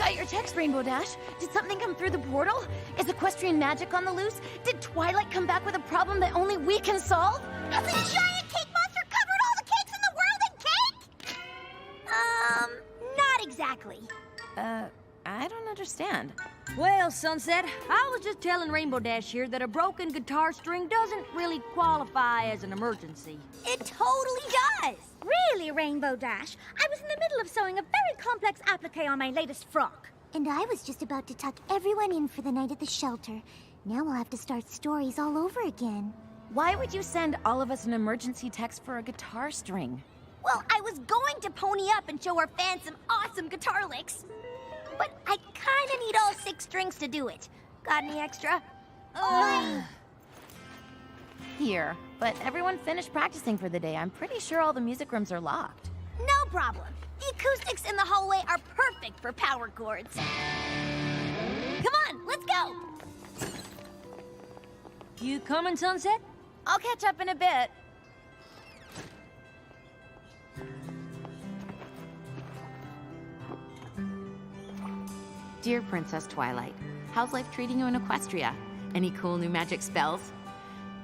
Got your text, Rainbow Dash. Did something come through the portal? Is equestrian magic on the loose? Did Twilight come back with a problem that only we can solve? Has a giant cake monster covered all the cakes in the world in cake? Not exactly. I don't understand. Well, Sunset, I was just telling Rainbow Dash here that a broken guitar string doesn't really qualify as an emergency. It totally does. Really, Rainbow Dash? I was in the middle of sewing a very complex applique on my latest frock. And I was just about to tuck everyone in for the night at the shelter. Now we'll have to start stories all over again. Why would you send all of us an emergency text for a guitar string? Well, I was going to pony up and show our fans some awesome guitar licks. But I kinda need all 6 strings to do it. Got any extra? Here, but everyone finished practicing for the day. I'm pretty sure all the music rooms are locked. No problem. The acoustics in the hallway are perfect for power chords. Come on, let's go! You coming, Sunset? I'll catch up in a bit. Dear Princess Twilight, how's life treating you in Equestria? Any cool new magic spells?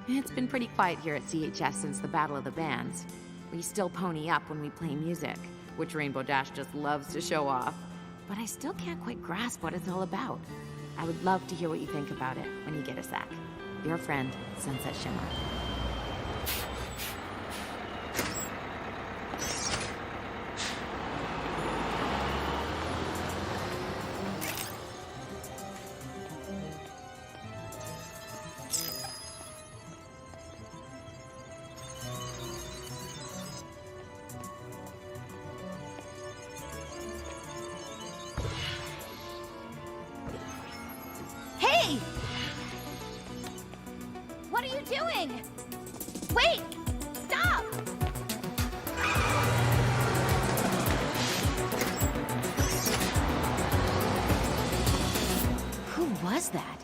It's been pretty quiet here at CHS since the Battle of the Bands. We still pony up when we play music, which Rainbow Dash just loves to show off. But I still can't quite grasp what it's all about. I would love to hear what you think about it when you get a sec. Your friend, Sunset Shimmer. Hey! What are you doing? Wait! Stop! Who was that?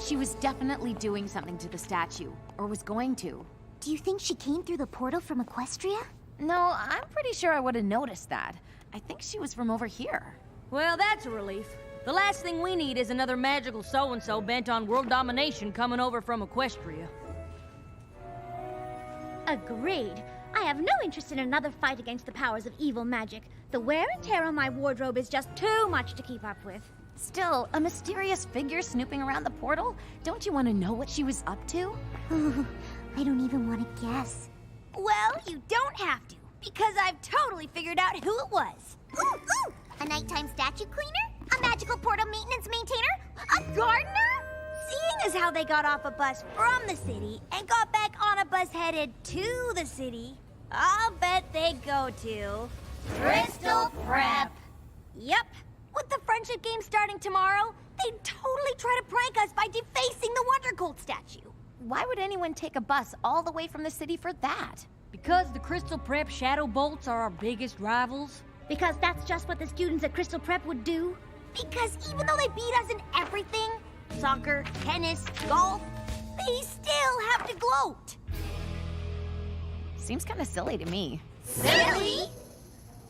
She was definitely doing something to the statue, or was going to. Do you think she came through the portal from Equestria? No, I'm pretty sure I would have noticed that. I think she was from over here. Well, that's a relief. The last thing we need is another magical so-and-so bent on world domination coming over from Equestria. Agreed. I have no interest in another fight against the powers of evil magic. The wear and tear on my wardrobe is just too much to keep up with. Still, a mysterious figure snooping around the portal? Don't you want to know what she was up to? Oh, I don't even want to guess. Well, you don't have to, because I've totally figured out who it was. Ooh, ooh! A nighttime statue cleaner? A magical portal maintenance maintainer? A gardener? Seeing as how they got off a bus from the city and got back on a bus headed to the city, I'll bet they go to... Crystal Prep! Yep. With the friendship game starting tomorrow, they'd totally try to prank us by defacing the Wonder Colt statue. Why would anyone take a bus all the way from the city for that? Because the Crystal Prep Shadow Bolts are our biggest rivals? Because that's just what the students at Crystal Prep would do. Because even though they beat us in everything, soccer, tennis, golf, they still have to gloat. Seems kind of silly to me. Silly?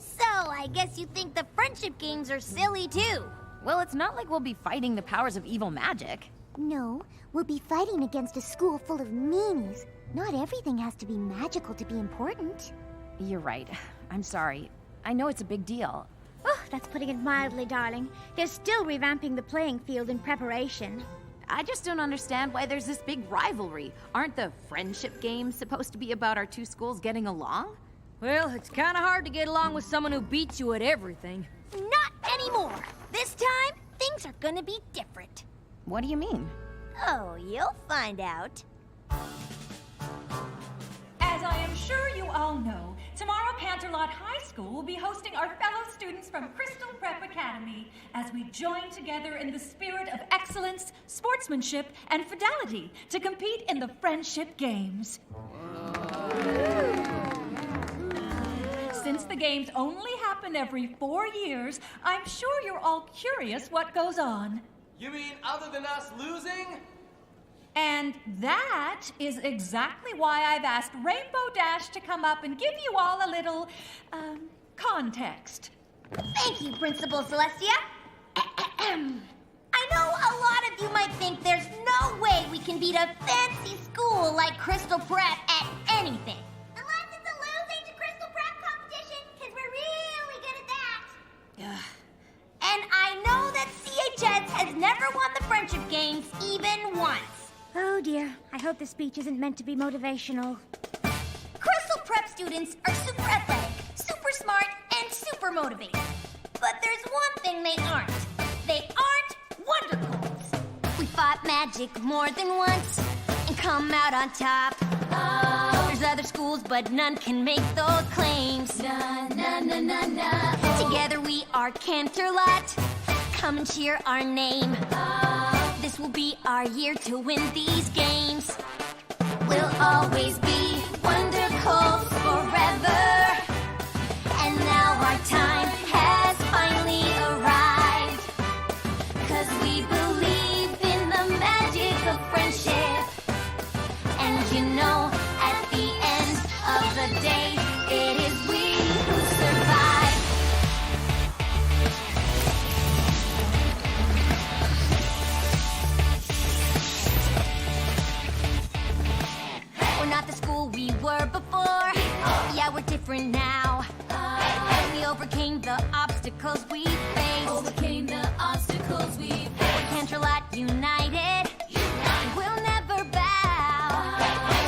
So I guess you think the friendship games are silly too. Well, it's not like we'll be fighting the powers of evil magic. No, we'll be fighting against a school full of meanies. Not everything has to be magical to be important. You're right. I'm sorry. I know it's a big deal. Oh, that's putting it mildly, darling. They're still revamping the playing field in preparation. I just don't understand why there's this big rivalry. Aren't the friendship games supposed to be about our two schools getting along? Well, it's kind of hard to get along with someone who beats you at everything. Not anymore. This time, things are gonna be different. What do you mean? Oh, you'll find out. As I am sure you all know, tomorrow Canterlot High School will be hosting our fellow students from Crystal Prep Academy as we join together in the spirit of excellence, sportsmanship, and fidelity to compete in the Friendship Games. Since the games only happen every 4 years, I'm sure you're all curious what goes on. You mean other than us losing? And that is exactly why I've asked Rainbow Dash to come up and give you all a little, context. Thank you, Principal Celestia. I know a lot of you might think there's no way we can beat a fancy school like Crystal Prep at anything. Unless it's a losing to Crystal Prep competition, because we're really good at that. And I know that CHS has never won the Friendship Games even once. Oh dear, I hope this speech isn't meant to be motivational. Crystal Prep students are super athletic, super smart, and super motivated. But there's one thing they aren't. They aren't Wonder Colts. We fought magic more than once and come out on top. Oh, there's other schools, but none can make those claims. Na, na, na, na, na. Together we are Canterlot. Come and cheer our name. This will be our year to win these games. We'll always be Wonder Colts forever. And now our time has finally arrived. 'Cause we believe in the magic of friendship. And you know, at the end of the day, it is we who survive. We're not the school we were before. Yeah, we're different now. We overcame the obstacles we faced. We're Canterlot united. We'll never bow.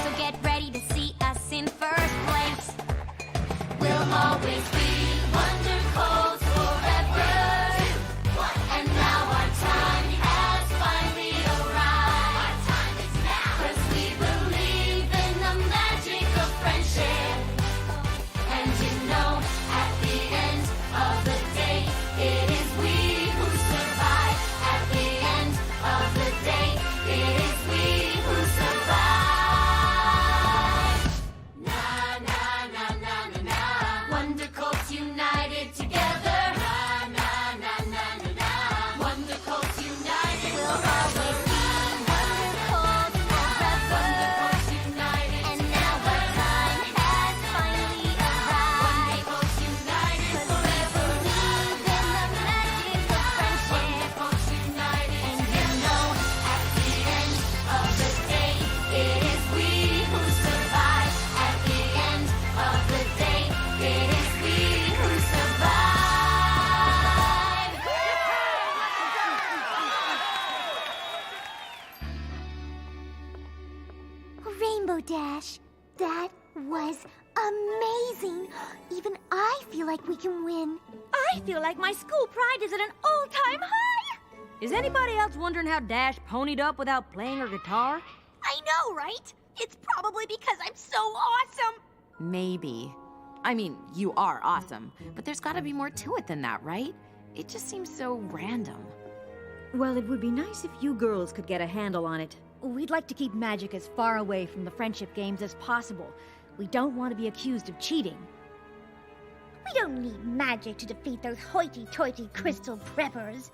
So get ready to see us in first place. We'll always be Wonder Colts forever. And now our time has finally arrived. 'Cause we believe in the magic of friendship. And you know, at the end of the day, it is we who survive. At the end of the day, it is we who survive. Na na na na na na. Wonder Colts Rainbow Dash. That was amazing. Even I feel like we can win. I feel like my school pride is at an all-time high! Is anybody else wondering how Dash ponied up without playing her guitar? I know, right? It's probably because I'm so awesome. Maybe. I mean, you are awesome, but there's gotta be more to it than that, right? It just seems so random. Well, it would be nice if you girls could get a handle on it. We'd like to keep magic as far away from the friendship games as possible. We don't want to be accused of cheating. We don't need magic to defeat those hoity-toity crystal preppers.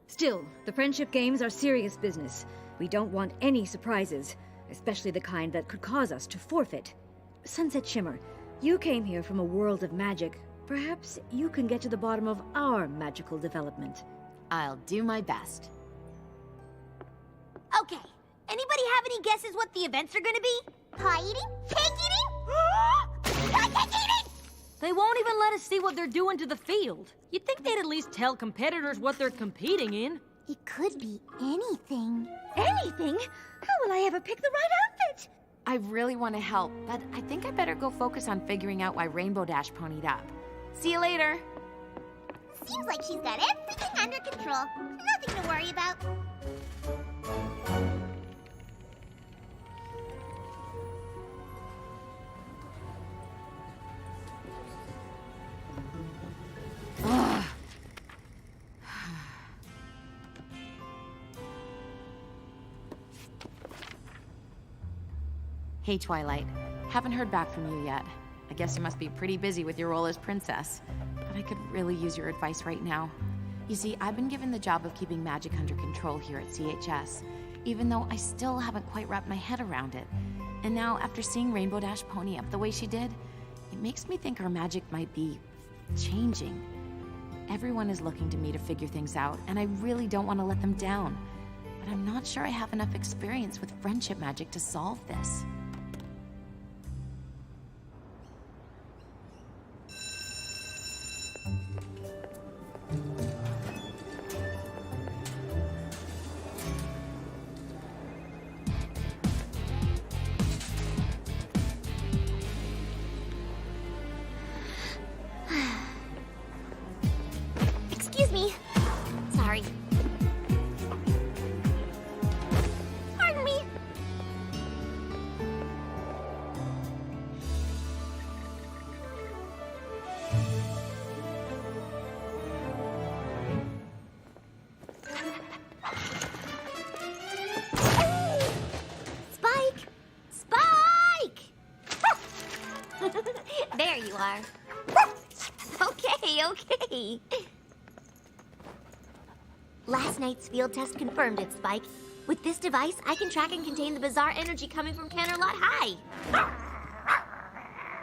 Still, the friendship games are serious business. We don't want any surprises, especially the kind that could cause us to forfeit. Sunset Shimmer, you came here from a world of magic. Perhaps you can get to the bottom of our magical development. I'll do my best. Okay, anybody have any guesses what the events are gonna be? Pie eating? Cake eating? Cake eating! They won't even let us see what they're doing to the field. You'd think they'd at least tell competitors what they're competing in. It could be anything. Anything? How will I ever pick the right outfit? I really want to help, but I think I better go focus on figuring out why Rainbow Dash ponied up. See you later. Seems like she's got everything under control. Nothing to worry about. Hey, Twilight. Haven't heard back from you yet. I guess you must be pretty busy with your role as princess. But I could really use your advice right now. You see, I've been given the job of keeping magic under control here at CHS, even though I still haven't quite wrapped my head around it. And now, after seeing Rainbow Dash pony up the way she did, it makes me think our magic might be changing. Everyone is looking to me to figure things out, and I really don't want to let them down. But I'm not sure I have enough experience with friendship magic to solve this. Excuse me. Sorry. Pardon me. Spike! Spike! There you are. Okay. Last night's field test confirmed it, Spike. With this device, I can track and contain the bizarre energy coming from Canterlot High.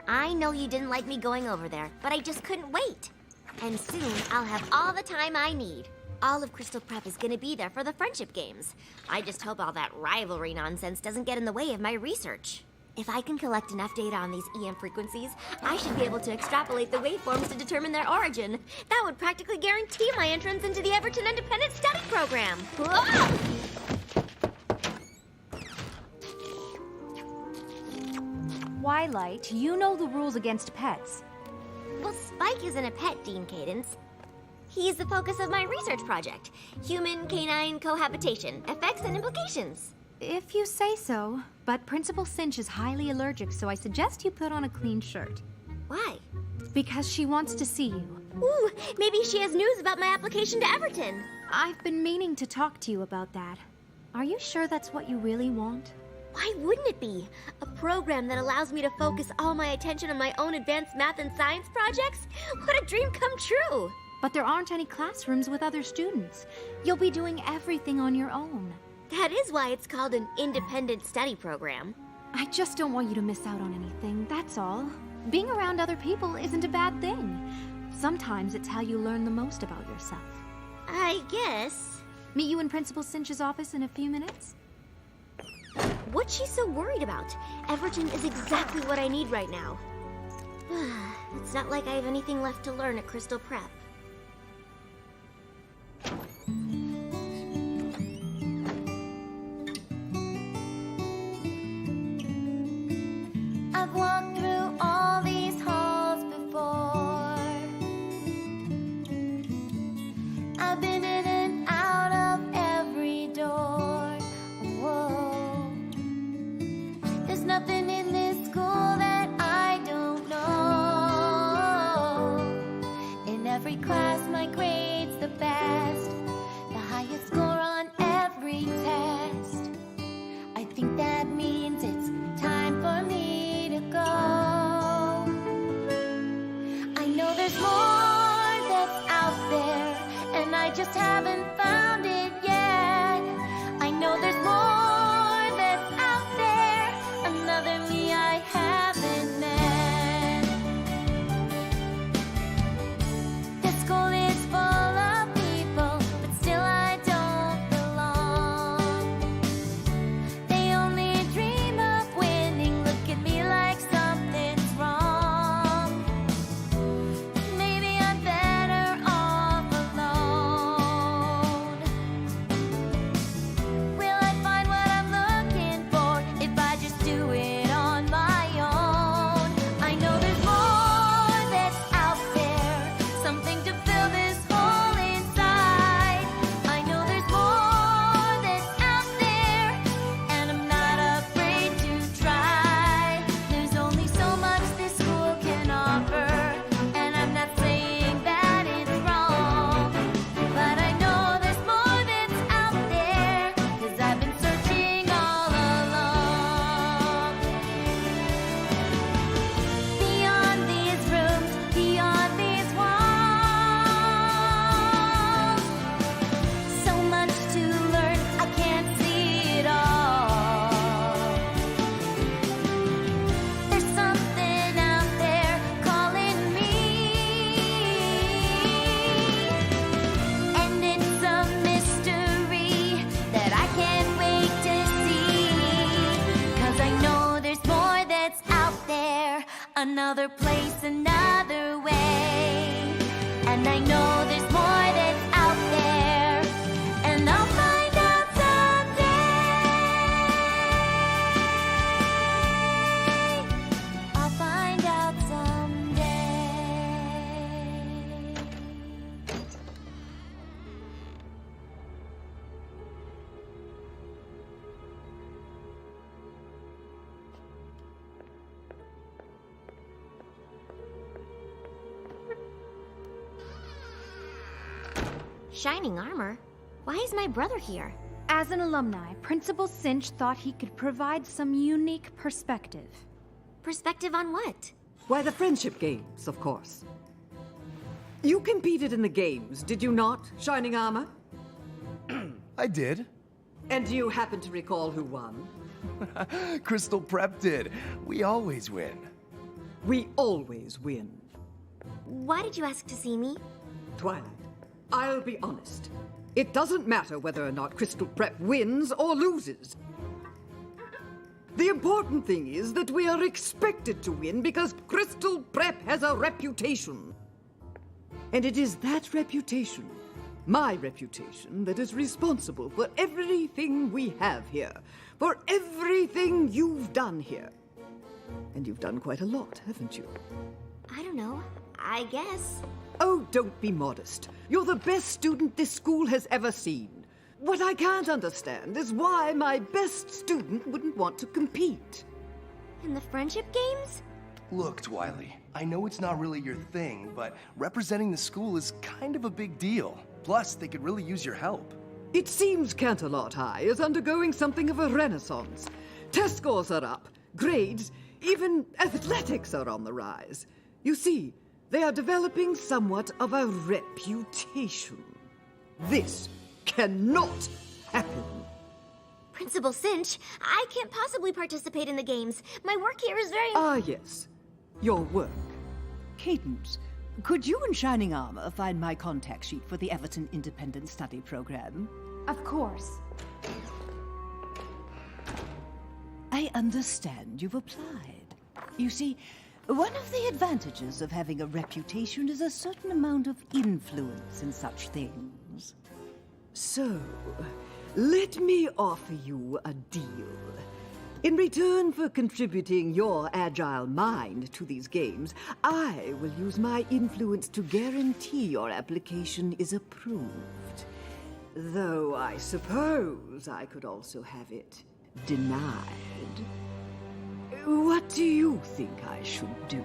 I know you didn't like me going over there, but I just couldn't wait. And soon, I'll have all the time I need. All of Crystal Prep is gonna be there for the friendship games. I just hope all that rivalry nonsense doesn't get in the way of my research. If I can collect enough data on these EM frequencies, I should be able to extrapolate the waveforms to determine their origin. That would practically guarantee my entrance into the Everton Independent Study Program. Whoa! Twilight, you know the rules against pets. Well, Spike isn't a pet, Dean Cadence. He's the focus of my research project. Human-canine cohabitation, effects and implications. If you say so, but Principal Cinch is highly allergic, so I suggest you put on a clean shirt. Why? Because she wants to see you. Ooh, maybe she has news about my application to Everton. I've been meaning to talk to you about that. Are you sure that's what you really want? Why wouldn't it be? A program that allows me to focus all my attention on my own advanced math and science projects? What a dream come true! But there aren't any classrooms with other students. You'll be doing everything on your own. That is why it's called an independent study program. I just don't want you to miss out on anything, that's all. Being around other people isn't a bad thing. Sometimes it's how you learn the most about yourself. I guess. Meet you in Principal Cinch's office in a few minutes? What's she so worried about? Everton is exactly what I need right now. It's not like I have anything left to learn at Crystal Prep. I've walked through all these halls before. I've been in and out of every door. Whoa. There's nothing in this school that I don't know. In every class, my grade's the best, the highest score on every test. I think that means it's time for me to go. I know there's more that's out there, and I just haven't found it yet. I know there's more that's out there, another me I haven't met. This school is full of people, but still I don't belong. They only dream of winning, look at me like something's wrong. Maybe I'm better off alone. Will I find what I'm looking for if I just do it on my own? I know there's more that's out there, something to fill this hole inside. I know there's more that's out there, and I'm not afraid to try. There's only so much this school can offer, and I'm not saying that it's wrong. But I know there's more that's out there, 'cause I've been searching all along. Beyond these rooms, beyond these walls, so much to learn, I can't see it all. There's something out there calling me, and it's a mystery that I can't wait to see. 'Cause I know there's more that's out there, another place, another way. And I know there's more that's out there, and I'll find out someday. I'll find out someday. Shining armor? Why is my brother here? As an alumni, Principal Cinch thought he could provide some unique perspective. Perspective on what? Why, the friendship games, of course. You competed in the games, did you not, Shining Armor? I did. And do you happen to recall who won? Crystal Prep did. We always win. We always win. Why did you ask to see me? Twilight, I'll be honest. It doesn't matter whether or not Crystal Prep wins or loses. The important thing is that we are expected to win because Crystal Prep has a reputation. And it is that reputation, my reputation, that is responsible for everything we have here, for everything you've done here. And you've done quite a lot, haven't you? I don't know. I guess. Oh, don't be modest. You're the best student this school has ever seen. What I can't understand is why my best student wouldn't want to compete. In the friendship games? Look, Twiley, I know it's not really your thing, but representing the school is kind of a big deal. Plus, they could really use your help. It seems Canterlot High is undergoing something of a renaissance. Test scores are up, grades, even athletics are on the rise. You see, they are developing somewhat of a reputation. This cannot happen. Principal Cinch, I can't possibly participate in the games. My work here is very... Ah, yes. Your work. Cadence, could you and Shining Armor find my contact sheet for the Everton Independent Study Program? Of course. I understand you've applied. You see, one of the advantages of having a reputation is a certain amount of influence in such things. So, let me offer you a deal. In return for contributing your agile mind to these games, I will use my influence to guarantee your application is approved. Though I suppose I could also have it denied. What do you think I should do?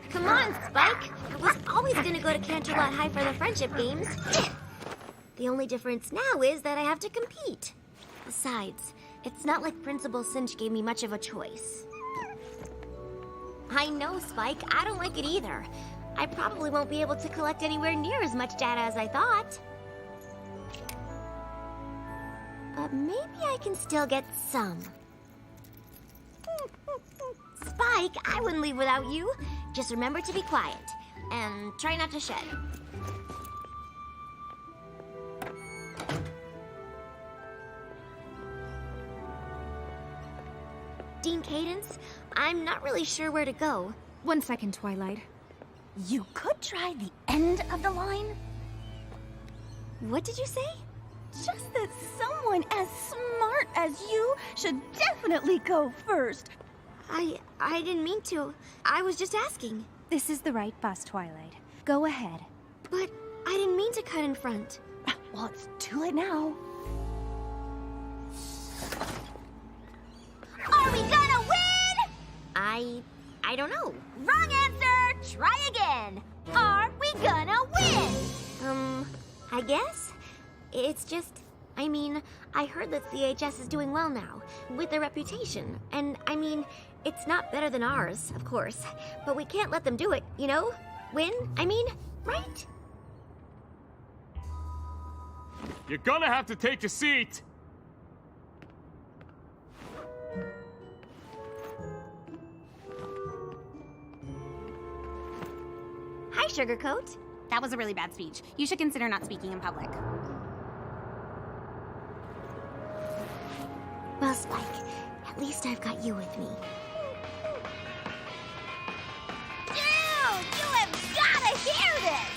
Come on, Spike. I was always gonna go to Canterlot High for the friendship games. The only difference now is that I have to compete. Besides, it's not like Principal Cinch gave me much of a choice. I know, Spike. I don't like it either. I probably won't be able to collect anywhere near as much data as I thought. But maybe I can still get some. Spike, I wouldn't leave without you. Just remember to be quiet. And try not to shed. Dean Cadence, I'm not really sure where to go. 1 second, Twilight. You could try the end of the line. What did you say? Just that someone as smart as you should definitely go first. I didn't mean to. I was just asking. This is the right bus, Twilight. Go ahead. But I didn't mean to cut in front. Well, it's too late now. Are we gonna win? I don't know. Wrong answer! Try again. Are we gonna win? I guess. It's just, I mean, I heard that CHS is doing well now, with their reputation. And, I mean, it's not better than ours, of course. But we can't let them do it, you know? Win, I mean, right? You're gonna have to take a seat. Hi, Sugarcoat. That was a really bad speech. You should consider not speaking in public. Well, Spike, at least I've got you with me. Dude, you have gotta hear this!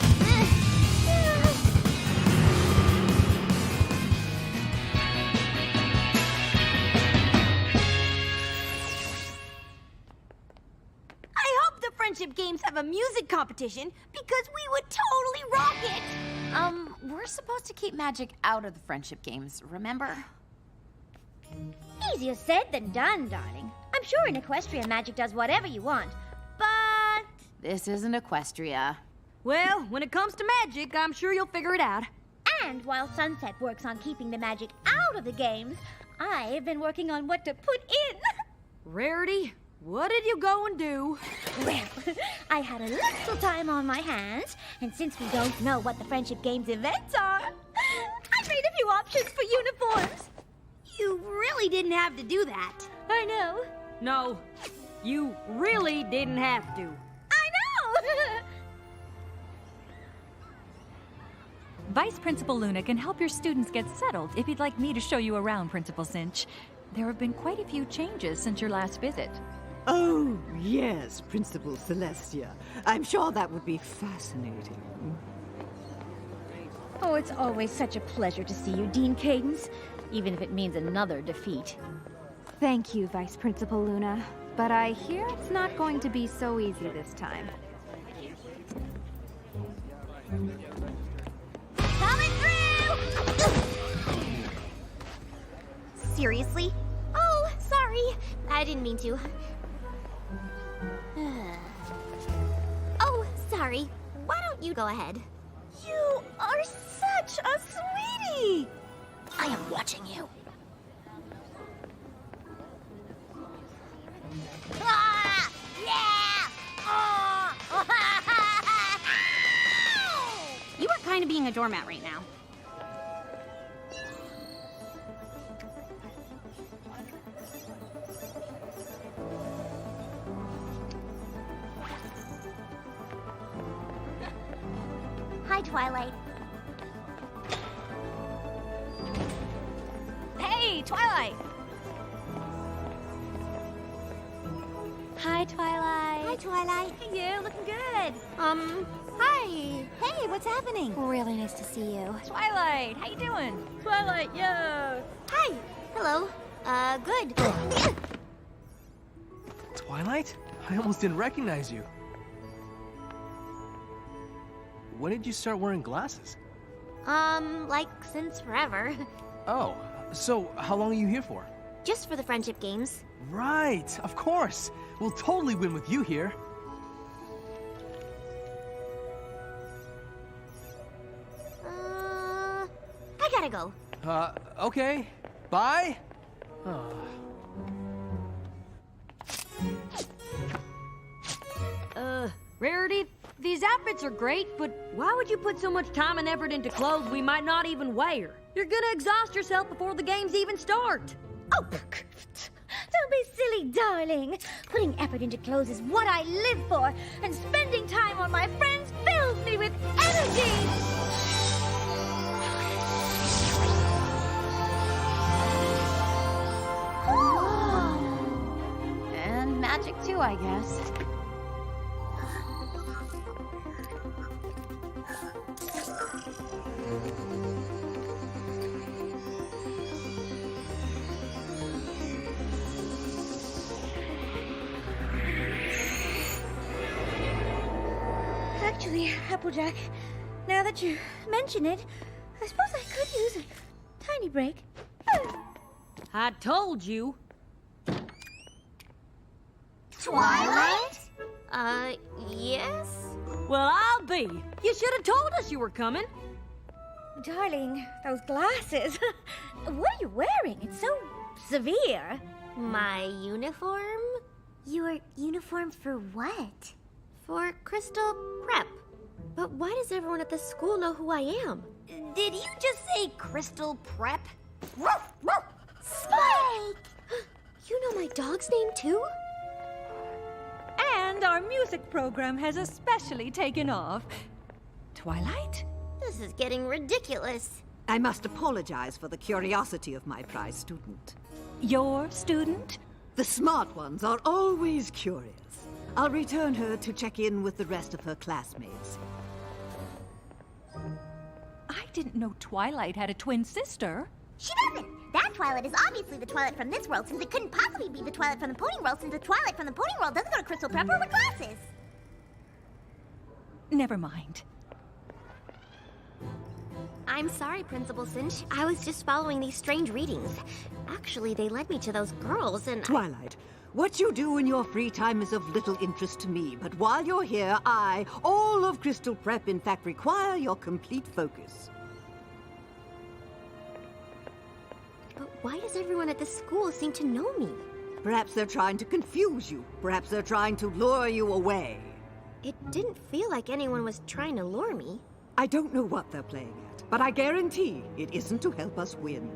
I hope the friendship games have a music competition because we would totally rock it. We're supposed to keep magic out of the friendship games, remember? Easier said than done, darling. I'm sure in Equestria magic does whatever you want, but... This isn't Equestria. Well, when it comes to magic, I'm sure you'll figure it out. And while Sunset works on keeping the magic out of the games, I've been working on what to put in. Rarity, what did you go and do? Well, I had a little time on my hands, and since we don't know what the Friendship Games events are, I made a few options for uniforms. You really didn't have to do that. I know. No, you really didn't have to. I know! Vice Principal Luna can help your students get settled if you'd like me to show you around, Principal Cinch. There have been quite a few changes since your last visit. Oh, yes, Principal Celestia. I'm sure that would be fascinating. Oh, it's always such a pleasure to see you, Dean Cadence, even if it means another defeat. Thank you, Vice Principal Luna. But I hear it's not going to be so easy this time. Coming through! Seriously? Oh, sorry. I didn't mean to. Oh, sorry. Why don't you go ahead? You are such a sweetie! I am watching you. Ah! Yeah! Oh! You are kind of being a doormat right now. Hi, Twilight. Hey, Twilight! Hi, Twilight. Hi, Twilight. Hey, you. Looking good. Hi. Hey, what's happening? Really nice to see you. Twilight, how you doing? Twilight, yo. Hi. Hello. Good. Twilight? I almost didn't recognize you. When did you start wearing glasses? Like since forever. Oh, so how long are you here for? Just for the friendship games. Right, of course. We'll totally win with you here. I gotta go. Okay. Bye. Oh. Rarity, these outfits are great, but why would you put so much time and effort into clothes we might not even wear? You're gonna exhaust yourself before the games even start. Oh, don't be silly, darling. Putting effort into clothes is what I live for, and spending time on my friends fills me with energy. And magic too, I guess. Actually, Applejack, now that you mention it, I suppose I could use a tiny break. I told you. Twilight? Yes? Well, I'll be. You should have told us you were coming. Darling, those glasses. What are you wearing? It's so severe. My uniform? Your uniform for what? For Crystal Prep. But why does everyone at the school know who I am? Did you just say Crystal Prep? Spike! You know my dog's name too? And our music program has especially taken off. Twilight? This is getting ridiculous. I must apologize for the curiosity of my prize student. Your student? The smart ones are always curious. I'll return her to check in with the rest of her classmates. I didn't know Twilight had a twin sister. She doesn't! That Twilight is obviously the Twilight from this world, since it couldn't possibly be the Twilight from the Pony World, since the Twilight from the Pony World doesn't go to Crystal Prep or wear glasses. Never mind. I'm sorry, Principal Cinch. I was just following these strange readings. Actually, they led me to those girls and... Twilight, what you do in your free time is of little interest to me, but while you're here, all of Crystal Prep, in fact, require your complete focus. But why does everyone at the school seem to know me? Perhaps they're trying to confuse you. Perhaps they're trying to lure you away. It didn't feel like anyone was trying to lure me. I don't know what they're playing at, but I guarantee it isn't to help us win.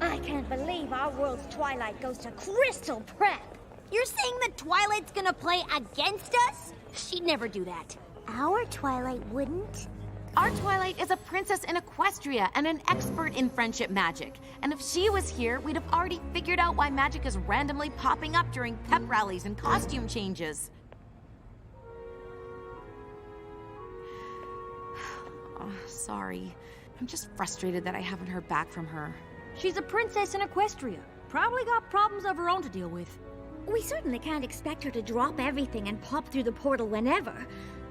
I can't believe our world's Twilight goes to Crystal Prep. You're saying that Twilight's gonna play against us? She'd never do that. Our Twilight wouldn't? Our Twilight is a princess in Equestria and an expert in friendship magic. And if she was here, we'd have already figured out why magic is randomly popping up during pep rallies and costume changes. Oh, sorry. I'm just frustrated that I haven't heard back from her. She's a princess in Equestria. Probably got problems of her own to deal with. We certainly can't expect her to drop everything and pop through the portal whenever.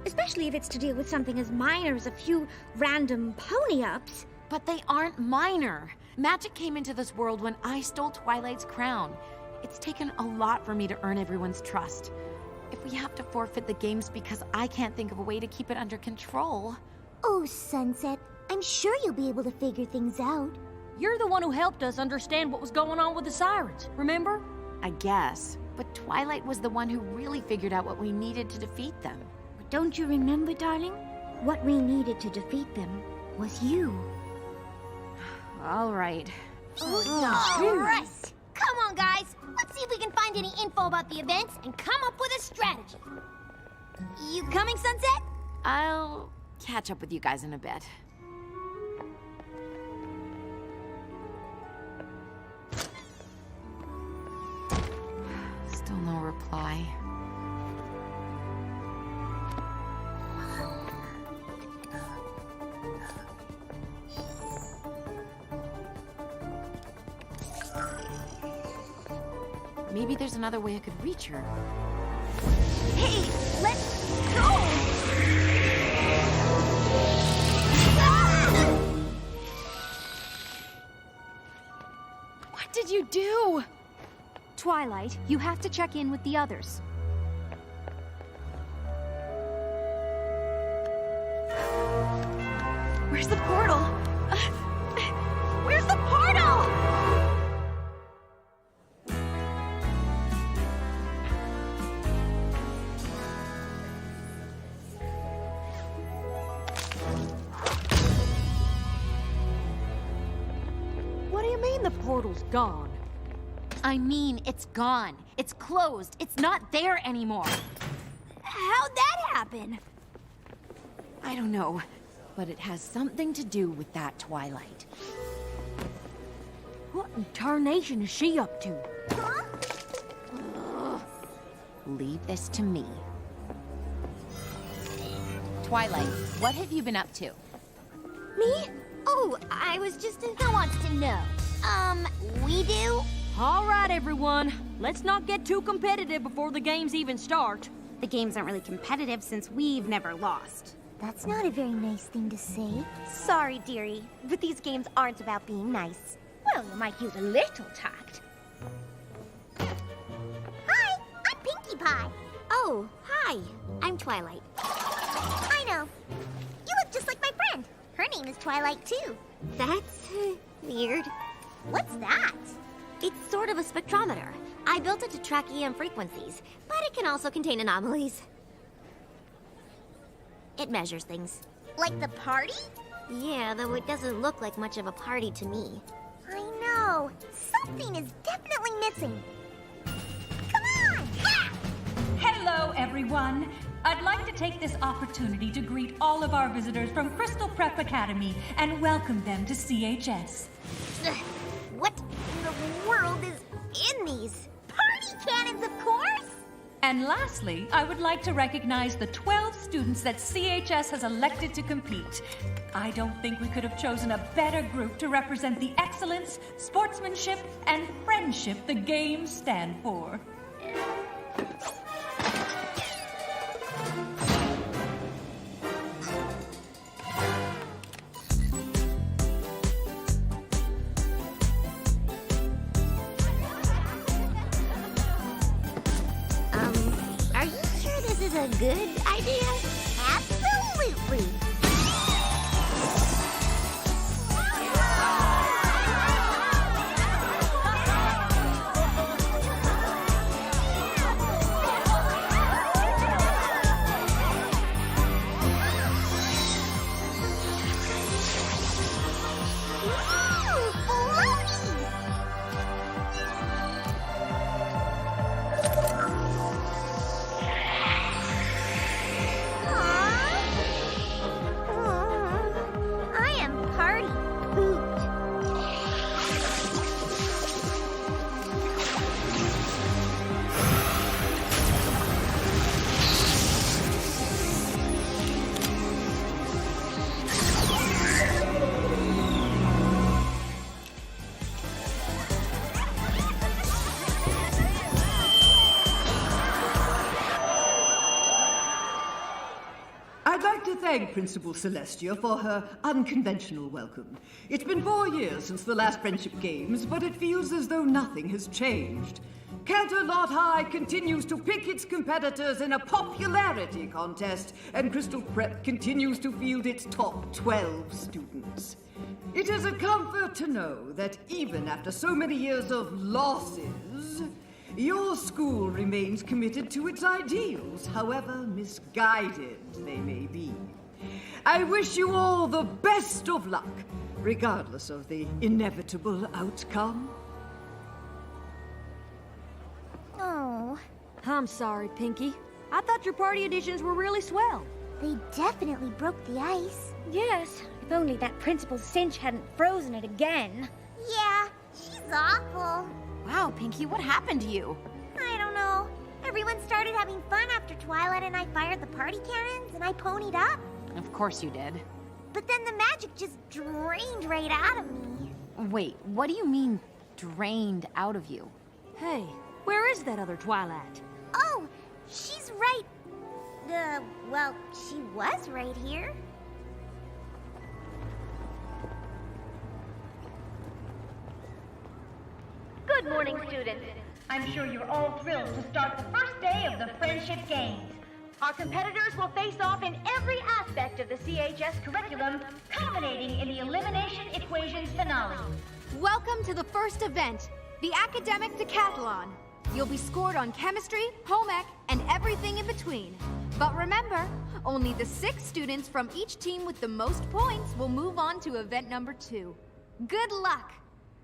Especially if it's to deal with something as minor as a few random pony-ups. But they aren't minor. Magic came into this world when I stole Twilight's crown. It's taken a lot for me to earn everyone's trust. If we have to forfeit the games because I can't think of a way to keep it under control... Oh, Sunset, I'm sure you'll be able to figure things out. You're the one who helped us understand what was going on with the sirens, remember? I guess. But Twilight was the one who really figured out what we needed to defeat them. Don't you remember, darling? What we needed to defeat them was you. All right. All right. Come on, guys. Let's see if we can find any info about the events and come up with a strategy. You coming, Sunset? I'll catch up with you guys in a bit. Still no reply. Maybe there's another way I could reach her. Hey, let's go! What did you do? Twilight, you have to check in with the others. Where's the portal? Where's the portal? What do you mean the portal's gone? I mean, it's gone. It's closed. It's not there anymore. How'd that happen? I don't know, but it has something to do with that Twilight. What in tarnation is she up to? Leave this to me. Twilight, what have you been up to? Me? Oh, I was just who wants to know. We do? All right, everyone. Let's not get too competitive before the games even start. The games aren't really competitive since we've never lost. That's not a very nice thing to say. Sorry, dearie, but these games aren't about being nice. Well, you might use a little tact. Hi, I'm Pinkie Pie. Oh, hi, I'm Twilight. I know. You look just like my friend. Her name is Twilight, too. That's weird. What's that? It's sort of a spectrometer. I built it to track EM frequencies, but it can also contain anomalies. It measures things. Like the party? Yeah, though it doesn't look like much of a party to me. I know. Something is definitely missing. Come on! Ah! Hello, everyone. I'd like to take this opportunity to greet all of our visitors from Crystal Prep Academy and welcome them to CHS. What in the world is in these? Party cannons, of course! And lastly, I would like to recognize the 12 students that CHS has elected to compete. I don't think we could have chosen a better group to represent the excellence, sportsmanship, and friendship the games stand for. Are you sure this is a good idea? Absolutely! I am party pooped. I'd like to thank Principal Celestia for her unconventional welcome. It's been 4 years since the last Friendship Games, but it feels as though nothing has changed. Canterlot High continues to pick its competitors in a popularity contest, and Crystal Prep continues to field its top 12 students. It is a comfort to know that even after so many years of losses, your school remains committed to its ideals, however misguided they may be. I wish you all the best of luck, regardless of the inevitable outcome. Oh, I'm sorry, Pinkie. I thought your party editions were really swell. they definitely broke the ice. Yes, if only that Principal Cinch hadn't frozen it again. Yeah, she's awful. Wow, Pinkie, what happened to you? I don't know. Everyone started having fun after Twilight and I fired the party cannons and I ponied up. Of course you did. But then the magic just drained right out of me. Wait, what do you mean, drained out of you? Hey, where is that other Twilight? Oh, she's right. Well, she was right here. Good morning, students. I'm sure you're all thrilled to start the first day of the Friendship Games. Our competitors will face off in every aspect of the CHS curriculum, culminating in the Elimination Equations finale. Welcome to the first event, the Academic Decathlon. You'll be scored on chemistry, home ec, and everything in between. But remember, only the 6 students from each team with the most points will move on to event number 2. Good luck!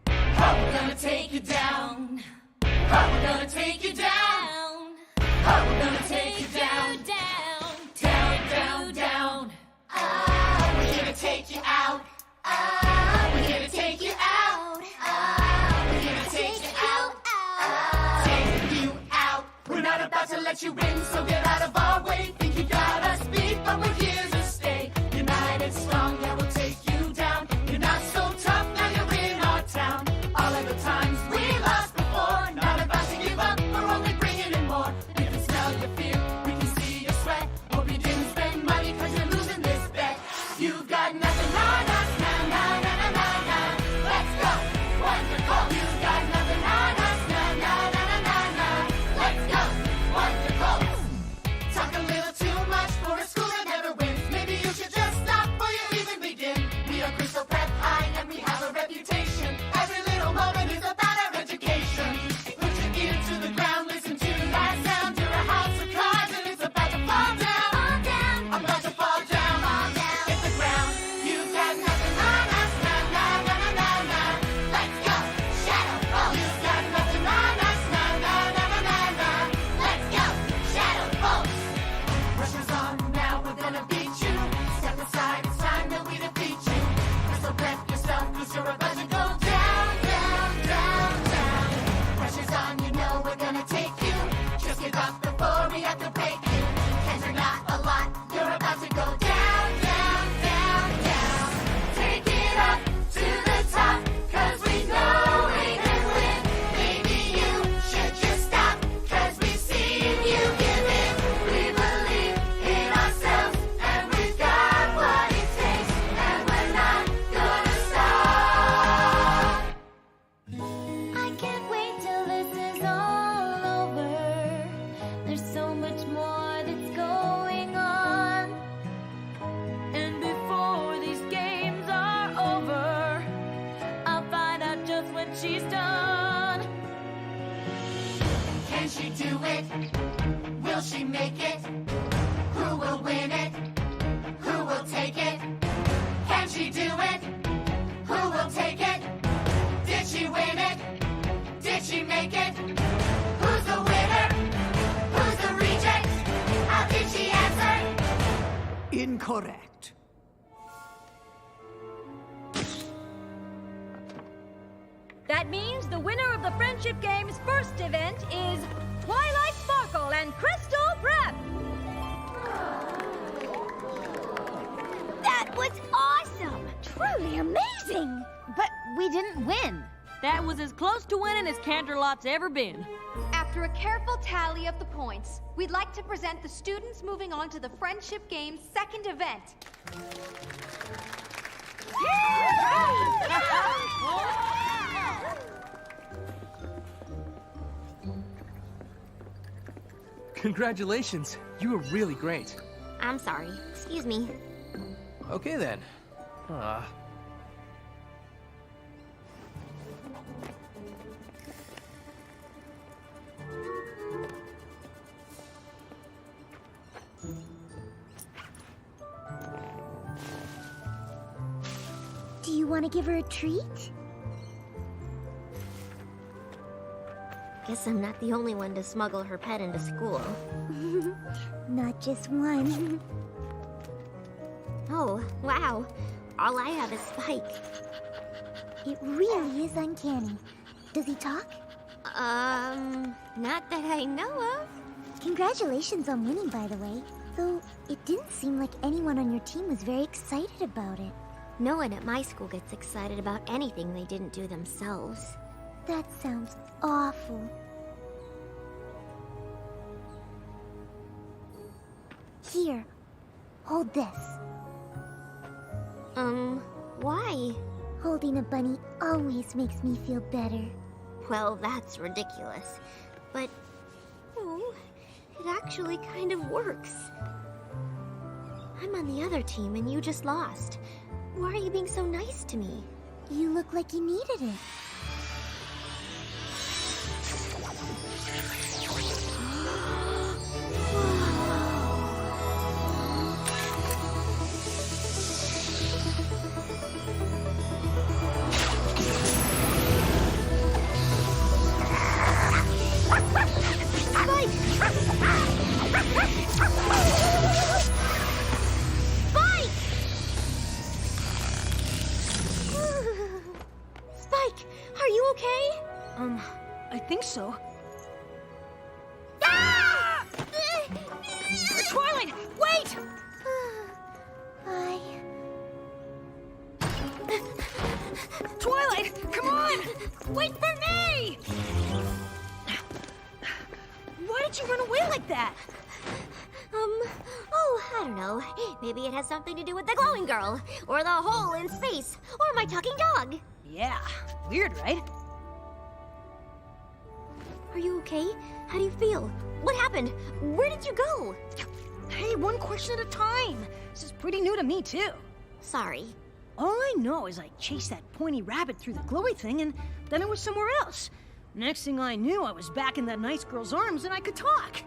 How we're gonna take you down. How we're gonna take you down. How we're gonna take you down, down, down, down, down. We're here to take you out. We're here to take you out. We're here to take you out. Take you out. We're not about to let you in, so get out of our way. Think you got us beat, but we're here to stay. United, strong, yeah, we'll take you down. You're not so tough, now you're in our town. All of the times we lost before, not about to give up, we're only bringing in more. We can smell your fear, we can see your sweat. Hope you didn't spend money cause you're losing this bet. You've got nothing on us, nah, nah, nah, nah, nah, nah. Let's go, wonderful. You've got nothing on us, nah, nah, nah, nah, nah, nah. Let's go, wonderful. Talk a little too much for a school that never wins. Maybe you should just stop before you even begin. We are Crystal Prep High and we have a reputation. Every little moment is about our education. Put your ear to the ground, listen to that sound. You're a house of cards and it's about to fall down. Fall down. I'm about to fall down. Fall down. Hit the ground. You've got nothing on us. Nah, nah, nah, nah, nah, nah. Let's go. Shadow Falls. You've got nothing on us. Nah, nah, nah, nah, nah, nah. Let's go. Shadow Falls. Pressure's on now. We're gonna beat you. Step aside. It's time that we defeat you. So prep yourself, cause you're about to go down, down, down, down. Pressure's on, you know we're gonna take you. Just give up before we have to break you. Hands are not a lot, you're about to go down, down, down, down. Take it up to the top, cause we know we can win. Maybe you should just stop, cause we've seen you give in. We believe in ourselves, and we've got what it takes, and we're not gonna stop. I can't wait till this is all over. There's so much more that's going on. And before these games are over, I'll find out just what she's done. Can she do it? Will she make it? Who will win it? Who will take it? Can she do it? Who will take it? Did she win it? Did she make it? Who's the winner? Who's the reject? How did she answer? Incorrect. That means the winner of the Friendship Games' first event is Twilight Sparkle and Crystal Prep! That was awesome! Truly amazing! But we didn't win. That was as close to winning as Canterlot's ever been. After a careful tally of the points, we'd like to present the students moving on to the Friendship Games' second event. Congratulations. You were really great. I'm sorry. Excuse me. Okay then. Do you want to give her a treat? Guess I'm not the only one to smuggle her pet into school. Not just one. Oh, wow. All I have is Spike. It really is uncanny. Does he talk? Not that I know of. Congratulations on winning, by the way. Though, it didn't seem like anyone on your team was very excited about it. No one at my school gets excited about anything they didn't do themselves. That sounds awful. Here, hold this. Why? Holding a bunny always makes me feel better. Well, that's ridiculous. But, oh, it actually kind of works. I'm on the other team and you just lost. Why are you being so nice to me? You look like you needed it. Spike, are you okay? I think so. Twilight, wait! Twilight, come on! Wait for me! Why did you run away like that? Oh, I don't know. Maybe it has something to do with the glowing girl, or the hole in space, or my talking dog. Yeah, weird, right? Are you okay? How do you feel? What happened? Where did you go? Hey, one question at a time. This is pretty new to me, too. Sorry. All I know is I chased that pointy rabbit through the glowy thing, and then I was somewhere else. Next thing I knew, I was back in that nice girl's arms, and I could talk.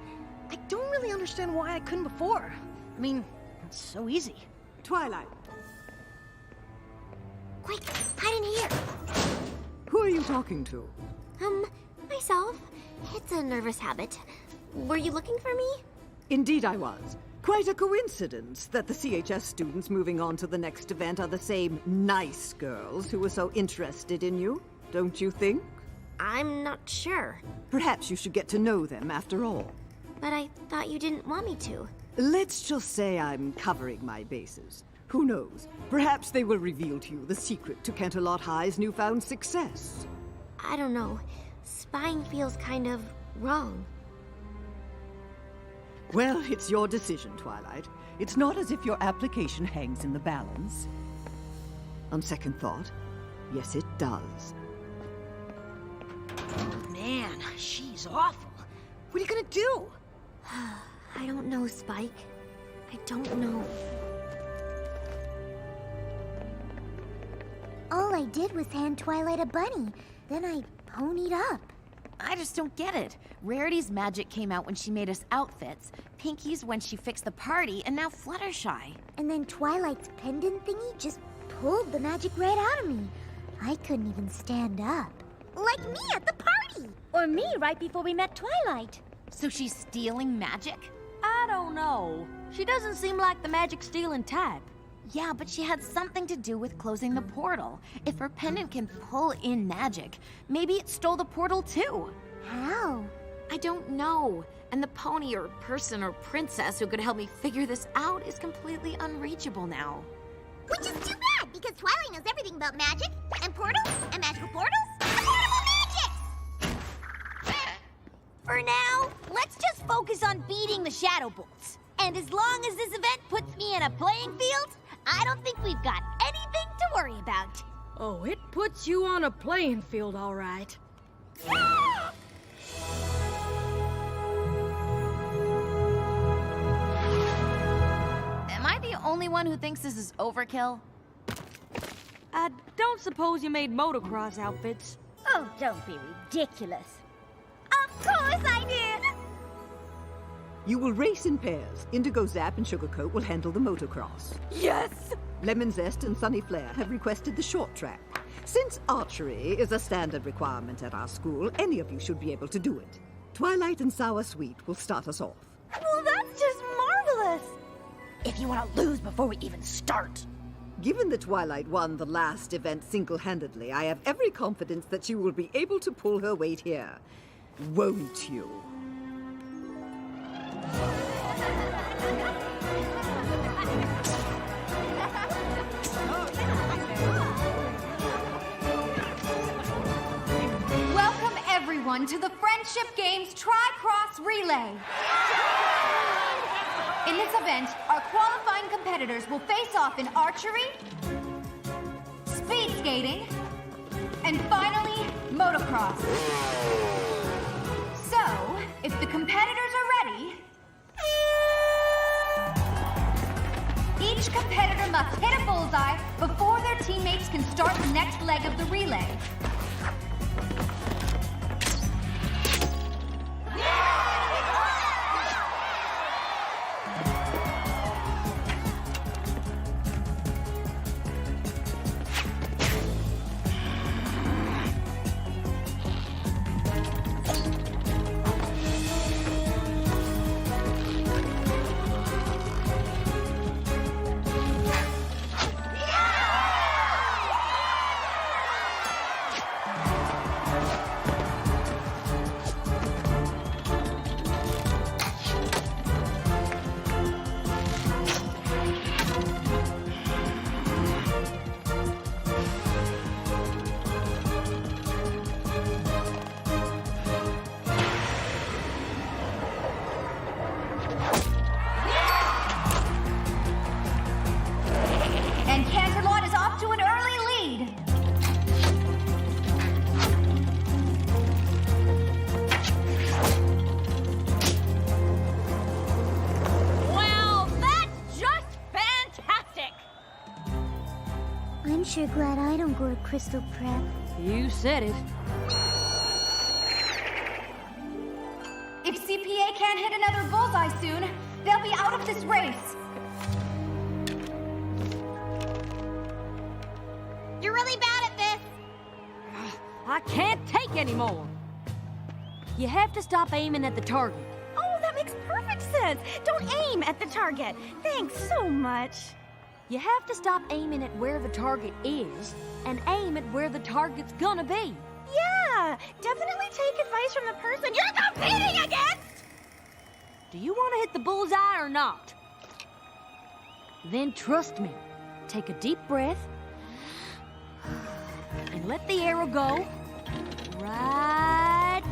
I don't really understand why I couldn't before. I mean, it's so easy. Twilight, Quick, hide in here. who are you talking to? Myself. It's a nervous habit. Were you looking for me? Indeed I was. Quite a coincidence that the CHS students moving on to the next event are the same nice girls who were so interested in you, don't you think? I'm not sure. Perhaps you should get to know them after all. But I thought you didn't want me to. Let's just say I'm covering my bases. Who knows? Perhaps they will reveal to you the secret to Canterlot High's newfound success. I don't know. Spying feels kind of wrong. Well, it's your decision, Twilight. It's not as if your application hangs in the balance. On second thought, yes, it does. Man, she's awful. What are you gonna do? I don't know, Spike. I don't know. All I did was hand Twilight a bunny. Then I ponied up. I just don't get it. Rarity's magic came out when she made us outfits, Pinky's when she fixed the party, and now Fluttershy. And then Twilight's pendant thingy just pulled the magic right out of me. I couldn't even stand up. Like me at the party! Or me right before we met Twilight. So she's stealing magic? I don't know. She doesn't seem like the magic stealing type. Yeah, but she had something to do with closing the portal. If her pendant can pull in magic, maybe it stole the portal too. How? I don't know. And the pony or person or princess who could help me figure this out is completely unreachable now. Which is too bad, because Twilight knows everything about magic, and portals, and magical portals, and portable magic! For now, let's just focus on beating the Shadow Bolts. And as long as this event puts me in a playing field, I don't think we've got anything to worry about. Oh, it puts you on a playing field, all right. Am I the only one who thinks this is overkill? I don't suppose you made motocross outfits. Oh, don't be ridiculous. Of course I did! You will race in pairs. Indigo Zap and Sugarcoat will handle the motocross. Yes! Lemon Zest and Sunny Flare have requested the short track. Since archery is a standard requirement at our school, any of you should be able to do it. Twilight and Sour Sweet will start us off. Well, that's just marvelous! If you want to lose before we even start. Given that Twilight won the last event single-handedly, I have every confidence that she will be able to pull her weight here. Won't you? everyone to the Friendship Games Tri-Cross Relay. In this event, our qualifying competitors will face off in archery, speed skating, and finally, motocross. So, if the competitors are ready, each competitor must hit a bullseye before their teammates can start the next leg of the relay. I'm sure glad I don't go to Crystal Prep. You said it. If CPA can't hit another bullseye soon, they'll be out of this race. You're really bad at this. I can't take anymore. You have to stop aiming at the target. Oh, that makes perfect sense. Don't aim at the target. Thanks so much. You have to stop aiming at where the target is and aim at where the target's gonna be. Yeah, definitely take advice from the person you're competing against! Do you want to hit the bullseye or not? Then trust me. Take a deep breath and let the arrow go right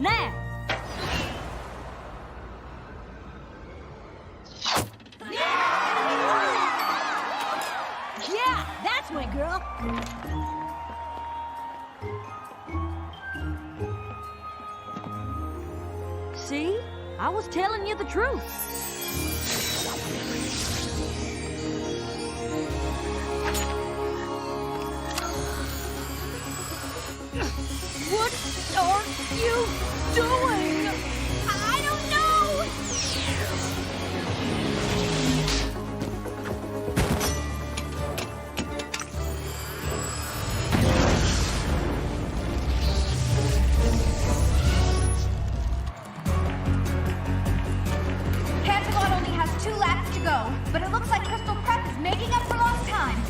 now. Yeah, that's my girl. See? I was telling you the truth. What are you doing? I don't know! Cantalot only has 2 laps to go, but it looks like Crystal Prep is making up for lost time.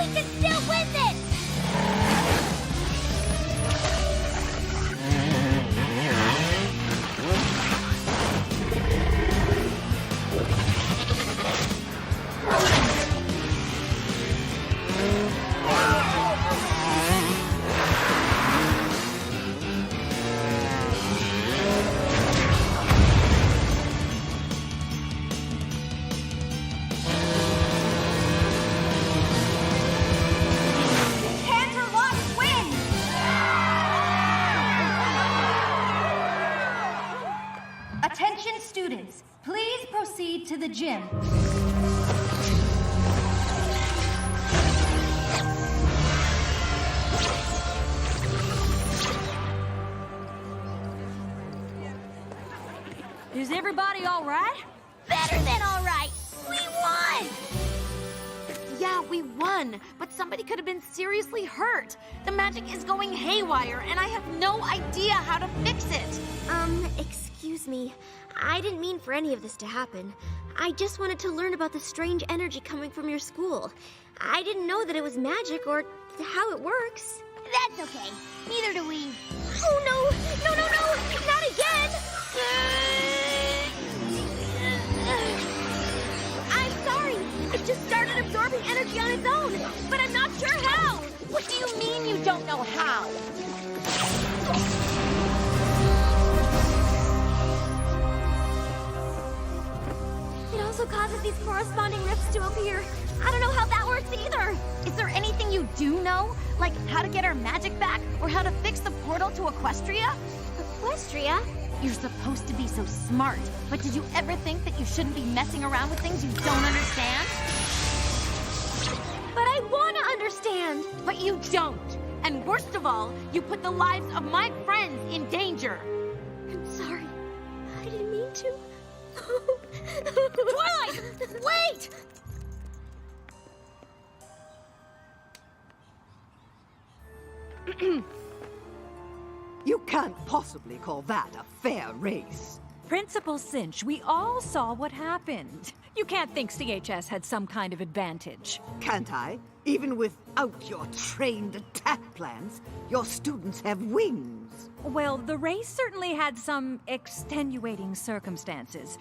We can still win this! Canterlot wins! Attention students, please proceed to the gym. Is everybody all right? Better than all right! We won! Yeah, we won, but somebody could have been seriously hurt. The magic is going haywire, and I have no idea how to fix it. Excuse me. I didn't mean for any of this to happen. I just wanted to learn about the strange energy coming from your school. I didn't know that it was magic or how it works. That's okay. Neither do we. Oh no! No, no, no! Not again! I'm sorry. It just started absorbing energy on its own, but I'm not sure how. What do you mean you don't know how? It also causes these corresponding rifts to appear. I don't know how that works either. Is there anything you do know? Like how to get our magic back, or how to fix the portal to Equestria? Equestria? You're supposed to be so smart, but did you ever think that you shouldn't be messing around with things you don't understand? But I want to understand. But you don't. And worst of all, you put the lives of my friends in danger. I'm sorry. I didn't mean to. Twilight! Wait! You can't possibly call that a fair race. Principal Cinch, we all saw what happened. You can't think CHS had some kind of advantage. Can't I? Even without your trained attack plans, your students have wings. Well, the race certainly had some extenuating circumstances.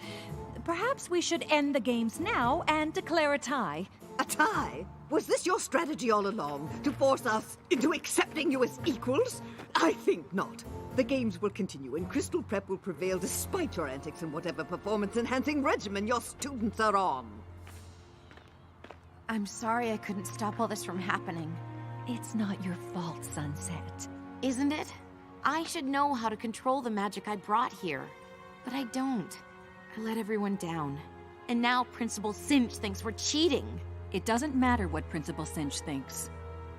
Perhaps we should end the games now and declare a tie. A tie? Was this your strategy all along, to force us into accepting you as equals? I think not. The games will continue, and Crystal Prep will prevail despite your antics and whatever performance-enhancing regimen your students are on. I'm sorry I couldn't stop all this from happening. It's not your fault, Sunset. Isn't it? I should know how to control the magic I brought here. But I don't. I let everyone down. And now Principal Cinch thinks we're cheating. It doesn't matter what Principal Cinch thinks.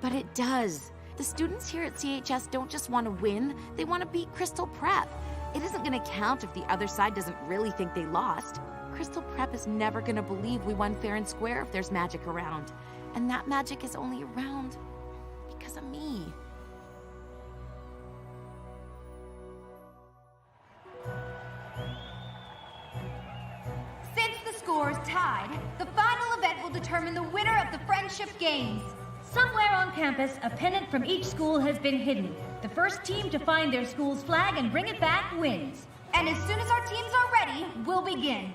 But it does. The students here at CHS don't just want to win, they want to beat Crystal Prep. It isn't going to count if the other side doesn't really think they lost. Crystal Prep is never going to believe we won fair and square if there's magic around. And that magic is only around because of me. Since the scores tied, the final event will determine the winner of the Friendship Games. Somewhere on campus, a pennant from each school has been hidden. The first team to find their school's flag and bring it back wins. And as soon as our teams are ready, we'll begin.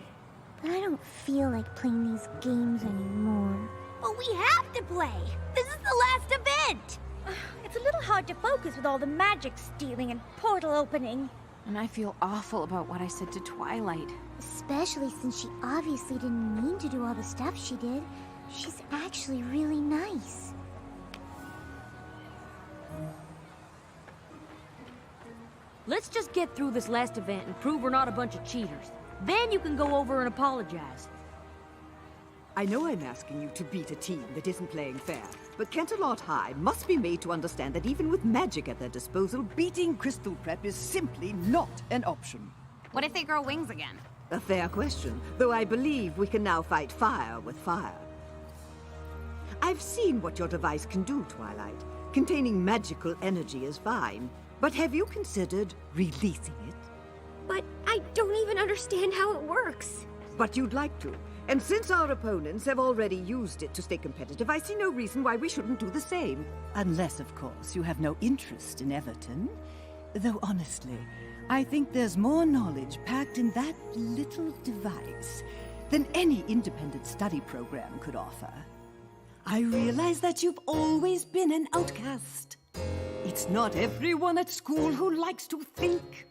I don't feel like playing these games anymore. But we have to play! This is the last event! It's a little hard to focus with all the magic stealing and portal opening. And I feel awful about what I said to Twilight. Especially since she obviously didn't mean to do all the stuff she did. She's actually really nice. Let's just get through this last event and prove we're not a bunch of cheaters. Then you can go over and apologize. I know I'm asking you to beat a team that isn't playing fair, but Canterlot High must be made to understand that even with magic at their disposal, beating Crystal Prep is simply not an option. What if they grow wings again? A fair question, though I believe we can now fight fire with fire. I've seen what your device can do, Twilight. Containing magical energy is fine, but have you considered releasing it? But I don't even understand how it works. But you'd like to. And since our opponents have already used it to stay competitive, I see no reason why we shouldn't do the same. Unless, of course, you have no interest in Everton. Though honestly, I think there's more knowledge packed in that little device than any independent study program could offer. I realize that you've always been an outcast. It's not everyone at school who likes to think.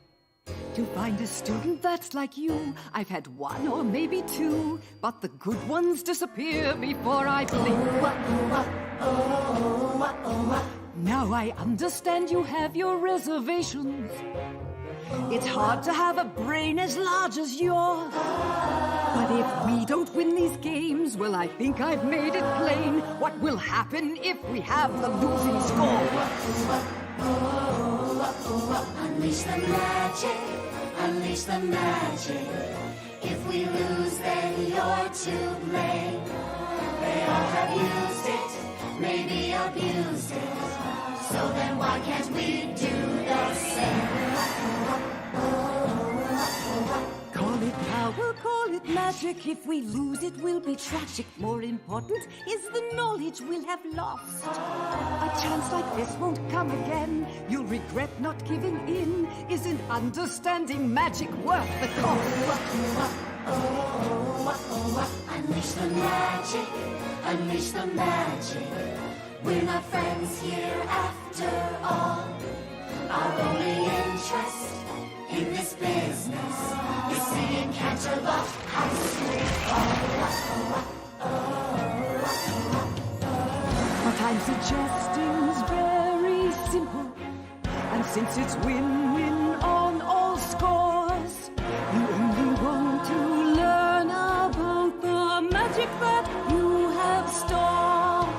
To find a student that's like you, I've had one or maybe two, but the good ones disappear before I blink. Now I understand you have your reservations. It's hard to have a brain as large as yours. But if we don't win these games, well, I think I've made it plain what will happen if we have the losing score. Unleash the magic, unleash the magic. If we lose, then you're to blame. They all have used it, maybe abused it. So then why can't we do the same? Call it power, call it magic. If we lose, it will be tragic. More important is the knowledge we'll have lost. A chance like this won't come again. You'll regret not giving in. Isn't understanding magic worth the cost? Unleash the magic, unleash the magic. We're not friends here after all. Our only interest in this business is seeing Canterlot House fall. What I'm suggesting is very simple. And since it's win-win on all scores, you only want to learn about the magic that you have stored.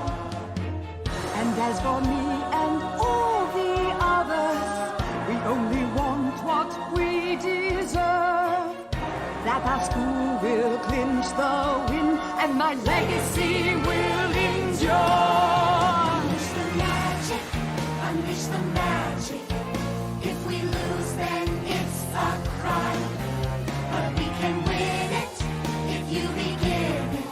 And as for me and all the others, we only want what we deserve. That our school will clinch the win, and my legacy will endure. Unleash the magic, unleash the magic. If we lose, then it's a crime. But we can win it if you begin it.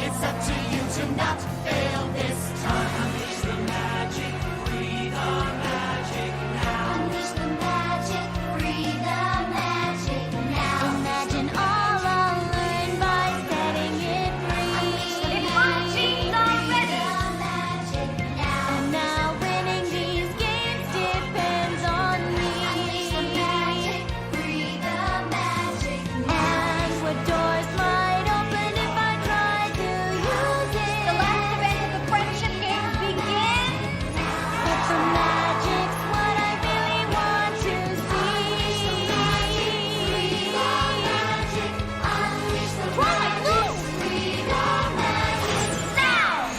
It's up to you to not fail this time. Unleash the magic, free the magic now. Unleash the magic, free the magic now. Imagine all unlearned by setting it free. It's marching already! The magic now. And now winning these games depends on me. Unleash the magic, free the magic now. And what doors might open if I try to use it. The last event of the friendship games begins. But the magic's what I really want to see. Free the magic, unleash the Twilight, magic, move! free the magic Now!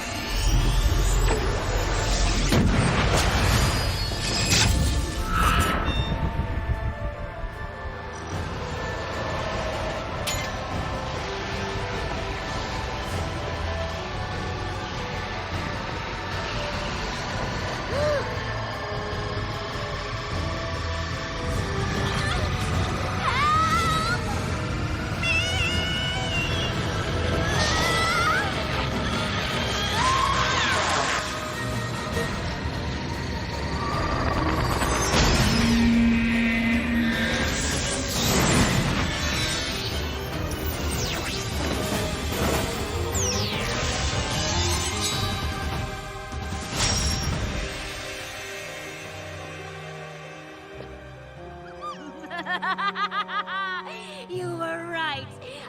You were right.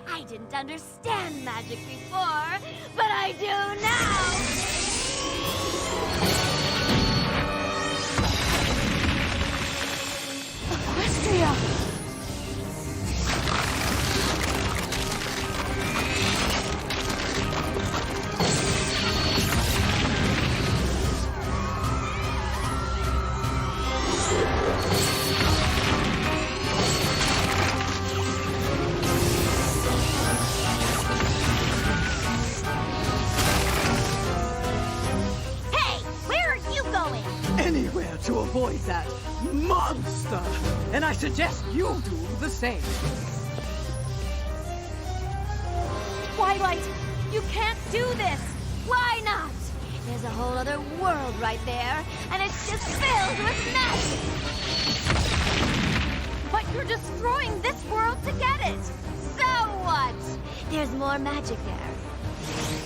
I didn't understand magic before, but I do now. Equestria! Hey, where are you going? Anywhere to avoid that monster! And I suggest you do the same. Why Twilight! You can't do this! Why not? There's a whole other world right there, and it's just filled with magic! But you're destroying this world to get it! So what? There's more magic there.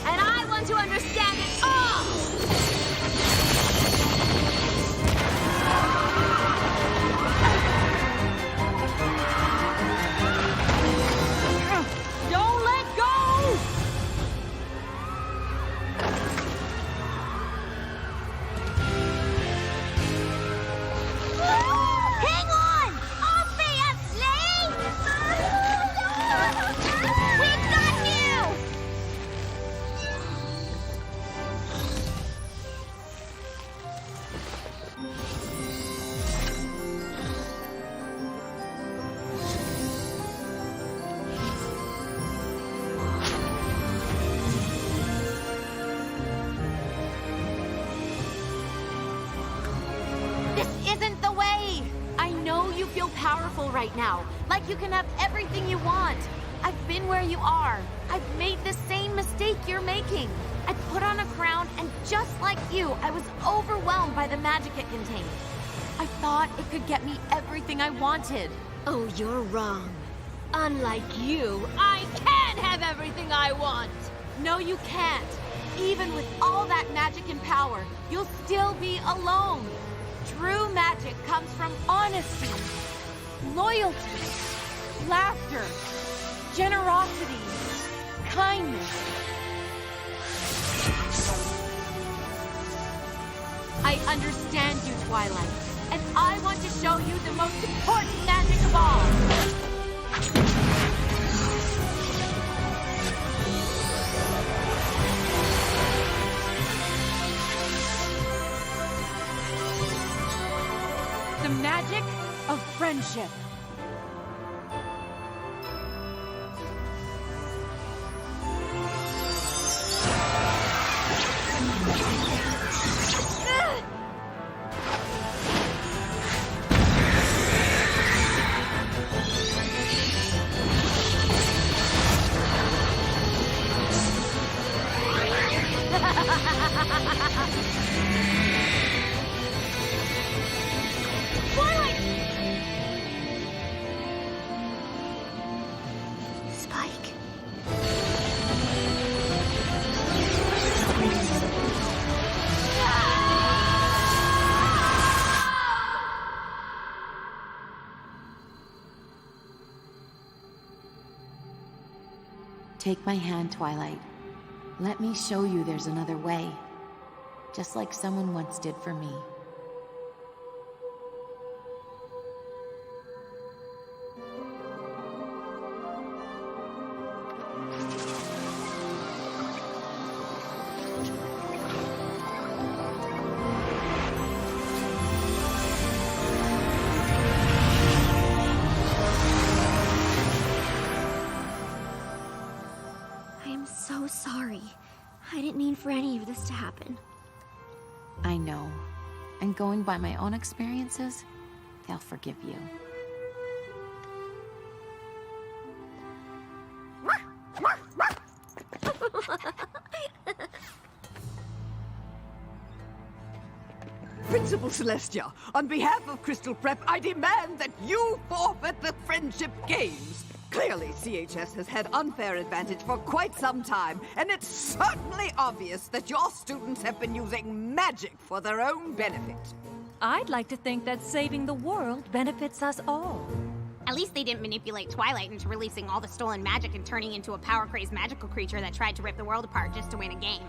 And I want to understand it all! Don't let go! Hang on! I'll stay up, Slade! We've got you! This isn't the way! I know you feel powerful right now, like you can have everything you want. I've been where you are. I've made the same mistake you're making. I put on a crown, and just like you, I was overwhelmed by the magic it contained. I thought it could get me everything I wanted. Oh, you're wrong. Unlike you, I can have everything I want! No, you can't. Even with all that magic and power, you'll still be alone. True magic comes from honesty, loyalty, laughter, generosity, kindness. I understand you, Twilight, and I want to show you the most important magic of all. The magic of friendship. Spike. Take my hand, Twilight. Let me show you there's another way. Just like someone once did for me. I am so sorry. I didn't mean for any of this to happen. I know. And going by my own experiences, they'll forgive you. Principal Celestia, on behalf of Crystal Prep, I demand that you forfeit the Friendship Games. Clearly, CHS has had unfair advantage for quite some time, and it's certainly obvious that your students have been using magic for their own benefit. I'd like to think that saving the world benefits us all. At least they didn't manipulate Twilight into releasing all the stolen magic and turning into a power-crazed magical creature that tried to rip the world apart just to win a game.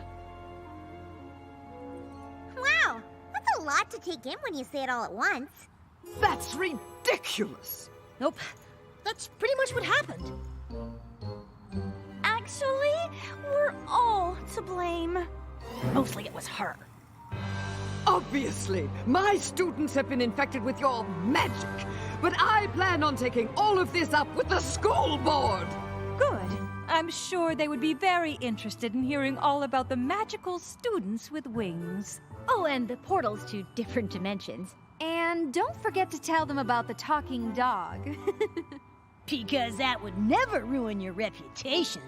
Wow, that's a lot to take in when you say it all at once. That's ridiculous! Nope. That's pretty much what happened. Actually, we're all to blame. Mostly it was her. Obviously, my students have been infected with your magic, but I plan on taking all of this up with the school board. Good. I'm sure they would be very interested in hearing all about the magical students with wings. Oh, and the portals to different dimensions. And don't forget to tell them about the talking dog. Because that would never ruin your reputation.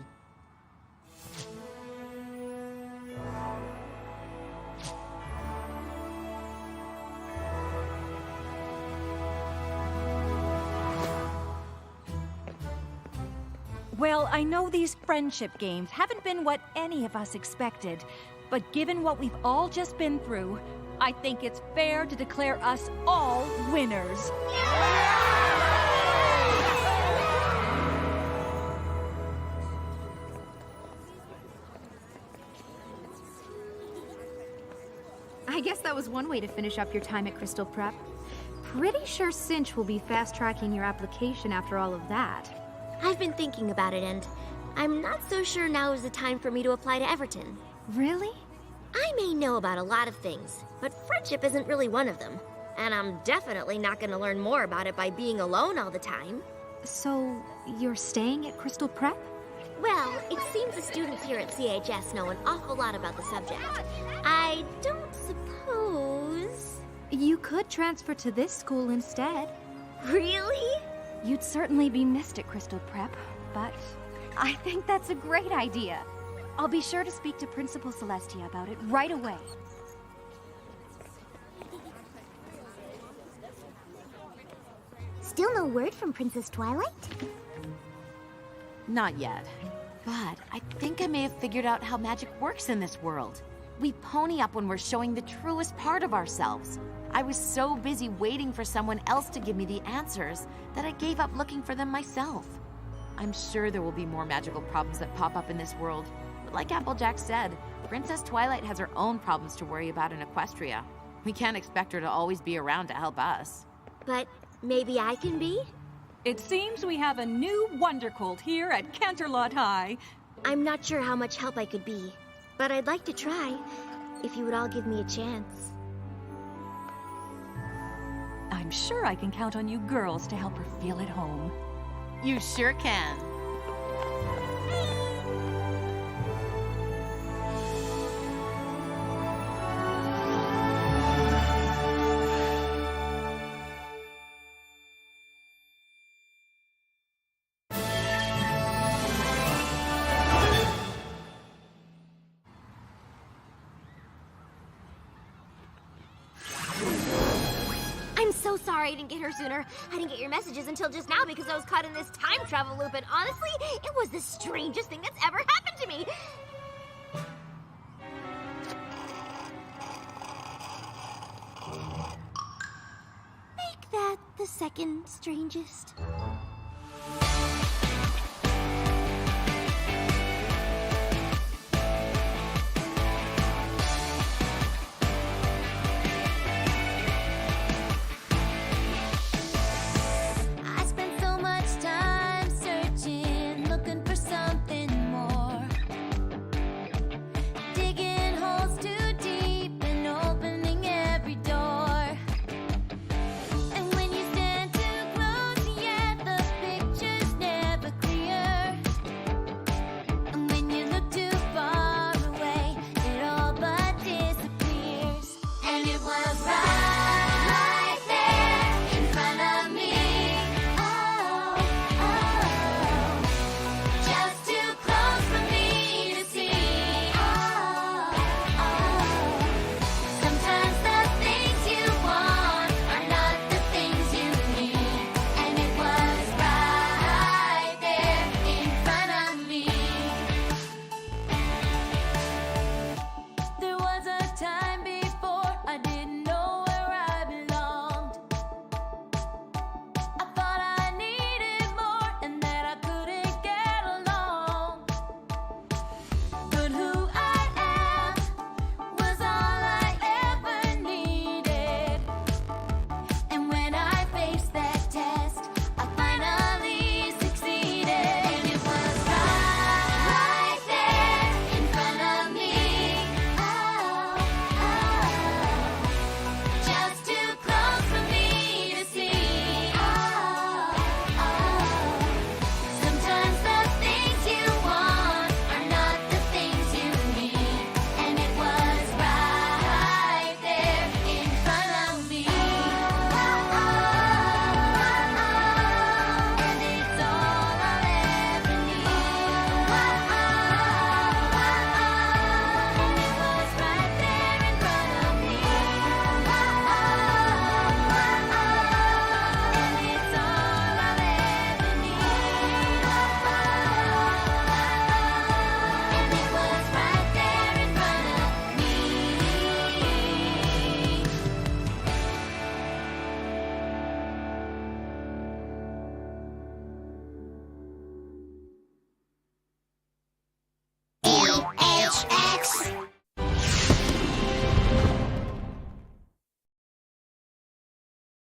Well, I know these friendship games haven't been what any of us expected, but given what we've all just been through, I think it's fair to declare us all winners. I guess that was one way to finish up your time at Crystal Prep. Pretty sure Cinch will be fast-tracking your application after all of that. I've been thinking about it, and I'm not so sure now is the time for me to apply to Everton. Really? I may know about a lot of things, but friendship isn't really one of them. And I'm definitely not going to learn more about it by being alone all the time. So, you're staying at Crystal Prep? Well, it seems the students here at CHS know an awful lot about the subject. I don't suppose... You could transfer to this school instead. Really? You'd certainly be missed at Crystal Prep, but I think that's a great idea. I'll be sure to speak to Principal Celestia about it right away. Still no word from Princess Twilight? Not yet. But I think I may have figured out how magic works in this world. We pony up when we're showing the truest part of ourselves. I was so busy waiting for someone else to give me the answers that I gave up looking for them myself. I'm sure there will be more magical problems that pop up in this world. But like Applejack said, Princess Twilight has her own problems to worry about in Equestria. We can't expect her to always be around to help us. But maybe I can be? It seems we have a new Wondercolt here at Canterlot High. I'm not sure how much help I could be, but I'd like to try, if you would all give me a chance. I'm sure I can count on you girls to help her feel at home. You sure can. I'm so sorry I didn't get her sooner. I didn't get your messages until just now because I was caught in this time travel loop, and honestly, it was the strangest thing that's ever happened to me. Make that the second strangest.